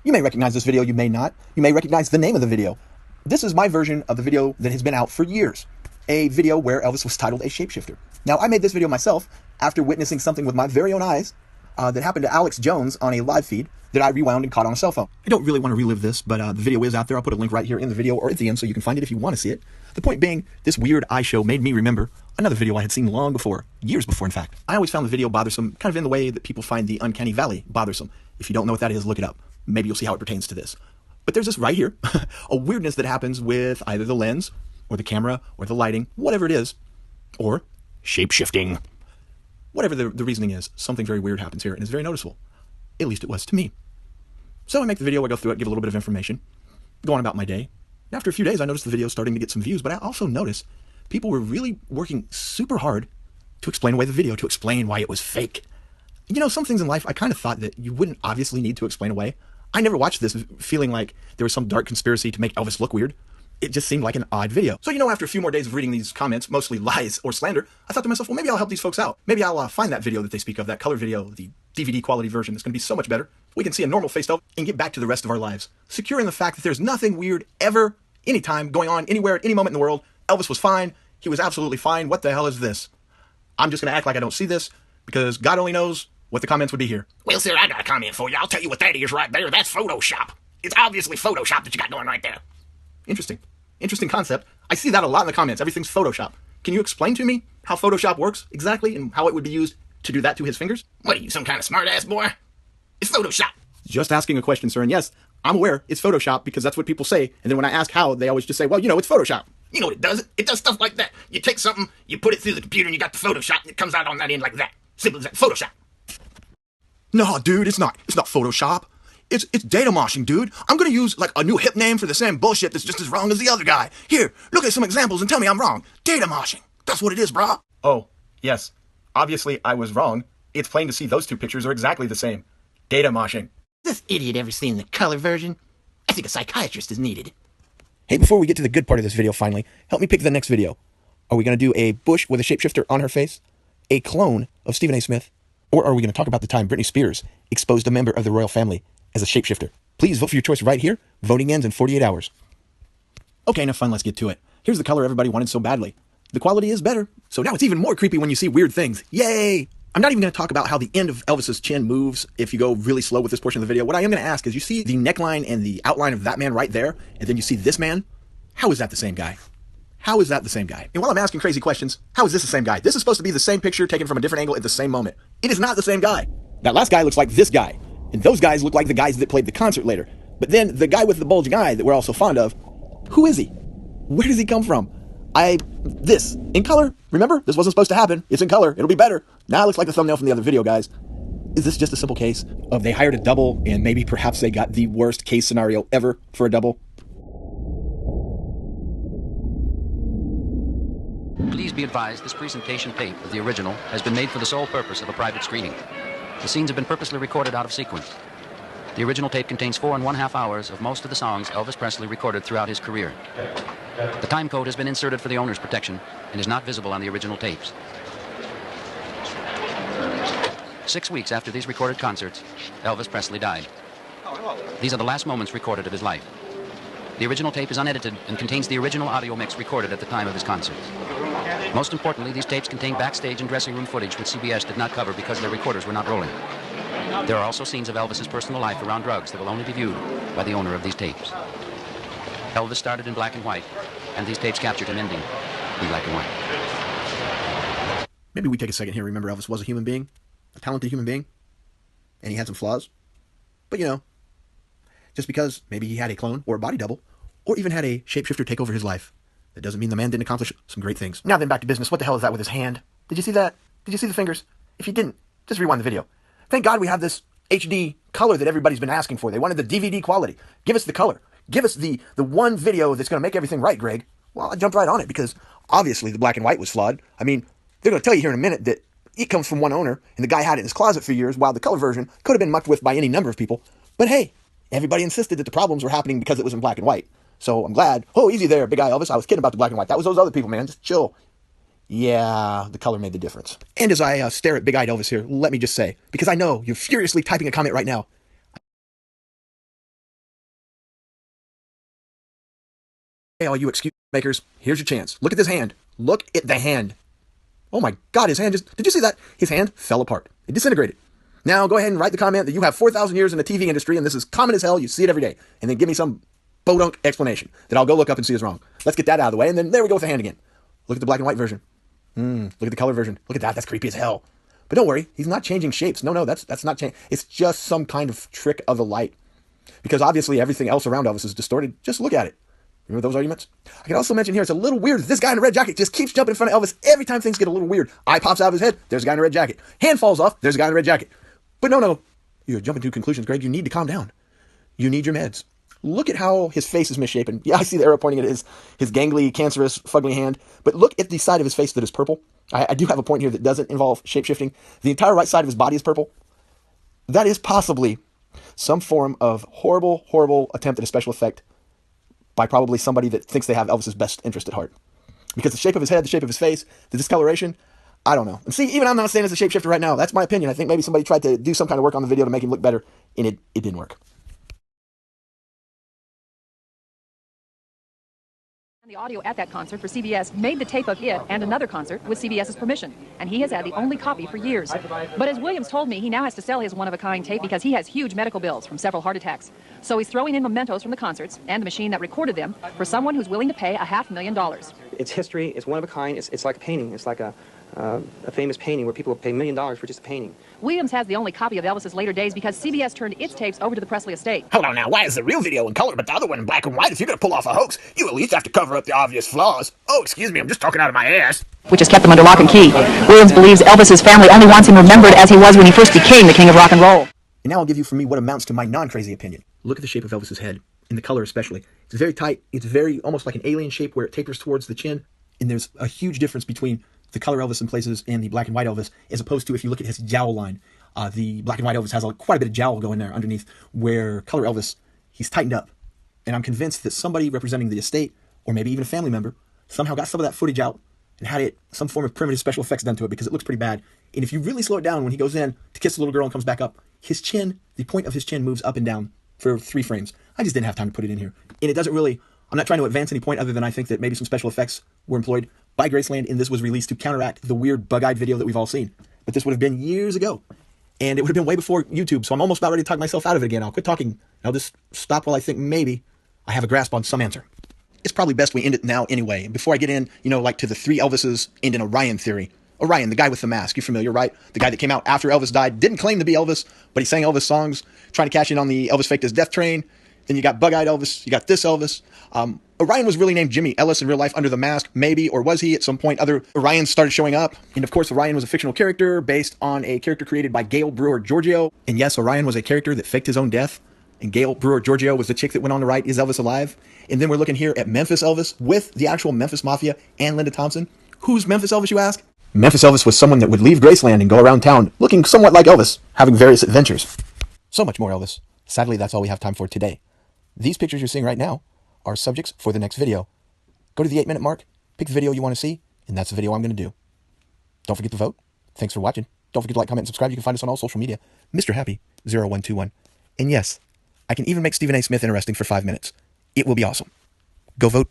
You may recognize this video, you may not. You may recognize the name of the video. This is my version of the video that has been out for years. A video where Elvis was titled A Shapeshifter. Now, I made this video myself after witnessing something with my very own eyes that happened to Alex Jones on a live feed that I rewound and caught on a cell phone. I don't really want to relive this, but the video is out there. I'll put a link right here in the video or at the end so you can find it if you want to see it. The point being, this weird eye show made me remember another video I had seen long before, years before in fact. I always found the video bothersome, kind of in the way that people find the Uncanny Valley bothersome. If you don't know what that is, look it up. Maybe you'll see how it pertains to this. But there's this right here, a weirdness that happens with either the lens or the camera or the lighting, whatever it is, or shape-shifting. Whatever the reasoning is, something very weird happens here and it's very noticeable. At least it was to me. So I make the video, I go through it, give a little bit of information, go on about my day. After a few days, I noticed the video starting to get some views, but I also noticed people were really working super hard to explain away the video, to explain why it was fake. You know, some things in life I kind of thought that you wouldn't obviously need to explain away. I never watched this feeling like there was some dark conspiracy to make Elvis look weird. It just seemed like an odd video. So, you know, after a few more days of reading these comments, mostly lies or slander, I thought to myself, well, maybe I'll help these folks out. Maybe I'll find that video that they speak of, that color video, the DVD quality version that's going to be so much better. We can see a normal face Elvis and get back to the rest of our lives, secure in the fact that there's nothing weird ever, anytime, going on, anywhere, at any moment in the world. Elvis was fine. He was absolutely fine. What the hell is this? I'm just going to act like I don't see this because God only knows what the comments would be here. Well, sir, I got a comment for you. I'll tell you what that is right there. That's Photoshop. It's obviously Photoshop that you got going right there. Interesting. Interesting concept. I see that a lot in the comments. Everything's Photoshop. Can you explain to me how Photoshop works exactly and how it would be used to do that to his fingers? What are you, some kind of smart-ass boy? It's Photoshop. Just asking a question, sir. And yes, I'm aware it's Photoshop because that's what people say. And then when I ask how, they always just say, well, you know, it's Photoshop. You know what it does? It does stuff like that. You take something, you put it through the computer, and you got the Photoshop, and it comes out on that end like that. Simple as that. Photoshop. No, dude, it's not Photoshop. It's data moshing, dude. I'm gonna use like a new hip name for the same bullshit that's just as wrong as the other guy. Here, look at some examples and tell me I'm wrong. Data moshing. That's what it is, brah. Oh, yes. Obviously, I was wrong. It's plain to see those two pictures are exactly the same. Data moshing. This idiot ever seen the color version? I think a psychiatrist is needed. Hey, before we get to the good part of this video finally, help me pick the next video. Are we gonna do a Bush with a shapeshifter on her face? A clone of Stephen A. Smith? Or are we gonna talk about the time Britney Spears exposed a member of the royal family as a shapeshifter? Please vote for your choice right here. Voting ends in 48 hours. Okay, enough fun, let's get to it. Here's the color everybody wanted so badly. The quality is better, so now it's even more creepy when you see weird things. Yay! I'm not even going to talk about how the end of Elvis's chin moves if you go really slow with this portion of the video. What I am going to ask is, you see the neckline and the outline of that man right there, and then you see this man? How is that the same guy? How is that the same guy? And while I'm asking crazy questions, how is this the same guy? This is supposed to be the same picture taken from a different angle at the same moment. It is not the same guy. That last guy looks like this guy. And those guys look like the guys that played the concert later. But then the guy with the bulging eye that we're all so fond of, who is he? Where does he come from? This, in color, remember? This wasn't supposed to happen. It's in color. It'll be better. Now it looks like the thumbnail from the other video, guys. Is this just a simple case of they hired a double and maybe perhaps they got the worst case scenario ever for a double? Please be advised this presentation tape of the original has been made for the sole purpose of a private screening. The scenes have been purposely recorded out of sequence. The original tape contains 4.5 hours of most of the songs Elvis Presley recorded throughout his career. The time code has been inserted for the owner's protection and is not visible on the original tapes. 6 weeks after these recorded concerts, Elvis Presley died. These are the last moments recorded of his life. The original tape is unedited and contains the original audio mix recorded at the time of his concerts. Most importantly, these tapes contain backstage and dressing room footage which CBS did not cover because their recorders were not rolling. There are also scenes of Elvis's personal life around drugs that will only be viewed by the owner of these tapes. Elvis started in black and white, and these tapes captured him ending in black and white. Maybe we take a second here. Remember, Elvis was a human being, a talented human being, and he had some flaws. But you know, just because maybe he had a clone or a body double, or even had a shapeshifter take over his life, that doesn't mean the man didn't accomplish some great things. Now then, back to business. What the hell is that with his hand? Did you see that? Did you see the fingers? If you didn't, just rewind the video. Thank God we have this HD color that everybody's been asking for. They wanted the DVD quality. Give us the color. Give us the one video that's going to make everything right, Greg. Well, I jumped right on it because obviously the black and white was flawed. I mean, they're going to tell you here in a minute that it comes from one owner and the guy had it in his closet for years while the color version could have been mucked with by any number of people. But hey, everybody insisted that the problems were happening because it was in black and white. So I'm glad. Oh, easy there, Big Eye Elvis. I was kidding about the black and white. That was those other people, man. Just chill. Yeah, the color made the difference. And as I stare at Big-Eyed Elvis here, let me just say, because I know you're furiously typing a comment right now, Hey, all you excuse makers, here's your chance. Look at this hand. Look at the hand. Oh my God, his hand just, did you see that? His hand fell apart. It disintegrated. Now go ahead and write the comment that you have 4,000 years in the TV industry and this is common as hell, you see it every day. And then give me some bodunk explanation that I'll go look up and see is wrong. Let's get that out of the way, and then there we go with the hand again. Look at the black and white version. Look at the color version. Look at that, that's creepy as hell. But don't worry, he's not changing shapes. No, that's not changing. It's just some kind of trick of the light. Because obviously everything else around Elvis is distorted. Just look at it. Remember those arguments? I can also mention here, it's a little weird that this guy in a red jacket just keeps jumping in front of Elvis every time things get a little weird. Eye pops out of his head, there's a guy in a red jacket. Hand falls off, there's a guy in a red jacket. But no, you're jumping to conclusions, Greg. You need to calm down. You need your meds. Look at how his face is misshapen. Yeah, I see the arrow pointing at his gangly, cancerous, fugly hand. But look at the side of his face that is purple. I do have a point here that doesn't involve shape-shifting. The entire right side of his body is purple. That is possibly some form of horrible, horrible attempt at a special effect by probably somebody that thinks they have Elvis's best interest at heart. Because the shape of his head, the shape of his face, the discoloration, I don't know. And see, even I'm not saying it's a shapeshifter right now. That's my opinion. I think maybe somebody tried to do some kind of work on the video to make him look better, and it didn't work. The audio at that concert for CBS made the tape of it and another concert with CBS's permission, and he has had the only copy for years. But as Williams told me, he now has to sell his one-of-a-kind tape because he has huge medical bills from several heart attacks. So he's throwing in mementos from the concerts and the machine that recorded them for someone who's willing to pay $500,000. It's history. It's one of a kind. It's like a painting. It's like a famous painting where people pay $1 million for just a painting. Williams has the only copy of Elvis's later days because CBS turned its tapes over to the Presley estate. Hold on now, why is the real video in color but the other one in black and white? If you're gonna pull off a hoax, you at least have to cover up the obvious flaws. Oh, excuse me, I'm just talking out of my ass. Which has kept them under lock and key. Williams believes Elvis's family only wants him remembered as he was when he first became the king of rock and roll. And now I'll give you from me what amounts to my non-crazy opinion. Look at the shape of Elvis's head, and the color especially. It's very tight. It's very almost like an alien shape where it tapers towards the chin. And there's a huge difference between the color Elvis in places and the black and white Elvis, as opposed to if you look at his jowl line. The black and white Elvis has quite a bit of jowl going there underneath, where color Elvis, he's tightened up. And I'm convinced that somebody representing the estate, or maybe even a family member, somehow got some of that footage out and had some form of primitive special effects done to it, because it looks pretty bad. And if you really slow it down, when he goes in to kiss the little girl and comes back up, his chin, the point of his chin moves up and down for 3 frames. I just didn't have time to put it in here. And it doesn't really, I'm not trying to advance any point other than I think that maybe some special effects were employed by Graceland, and this was released to counteract the weird bug-eyed video that we've all seen. But this would have been years ago, and it would have been way before YouTube, so I'm almost about ready to talk myself out of it again. I'll quit talking. I'll just stop while I think maybe I have a grasp on some answer. It's probably best we end it now anyway. Before I get in, like to the 3 Elvises and an Orion theory. Orion, the guy with the mask, you're familiar, right? The guy that came out after Elvis died, didn't claim to be Elvis, but he sang Elvis songs, trying to cash in on the Elvis faked his death train. Then you got bug-eyed Elvis, you got this Elvis. Orion was really named Jimmy Ellis in real life under the mask, maybe, or was he? At some point, other Orions started showing up. And of course, Orion was a fictional character based on a character created by Gail Brewer Giorgio. And yes, Orion was a character that faked his own death. And Gail Brewer Giorgio was the chick that went on to write Is Elvis Alive? And then we're looking here at Memphis Elvis with the actual Memphis Mafia and Linda Thompson. Who's Memphis Elvis, you ask? Memphis Elvis was someone that would leave Graceland and go around town looking somewhat like Elvis, having various adventures. So much more Elvis. Sadly, that's all we have time for today. These pictures you're seeing right now are subjects for the next video. Go to the 8-minute mark, pick the video you want to see, and that's the video I'm going to do. Don't forget to vote. Thanks for watching. Don't forget to like, comment, and subscribe. You can find us on all social media. Mr. Happy 0121. And yes, I can even make Stephen A. Smith interesting for 5 minutes. It will be awesome. Go vote.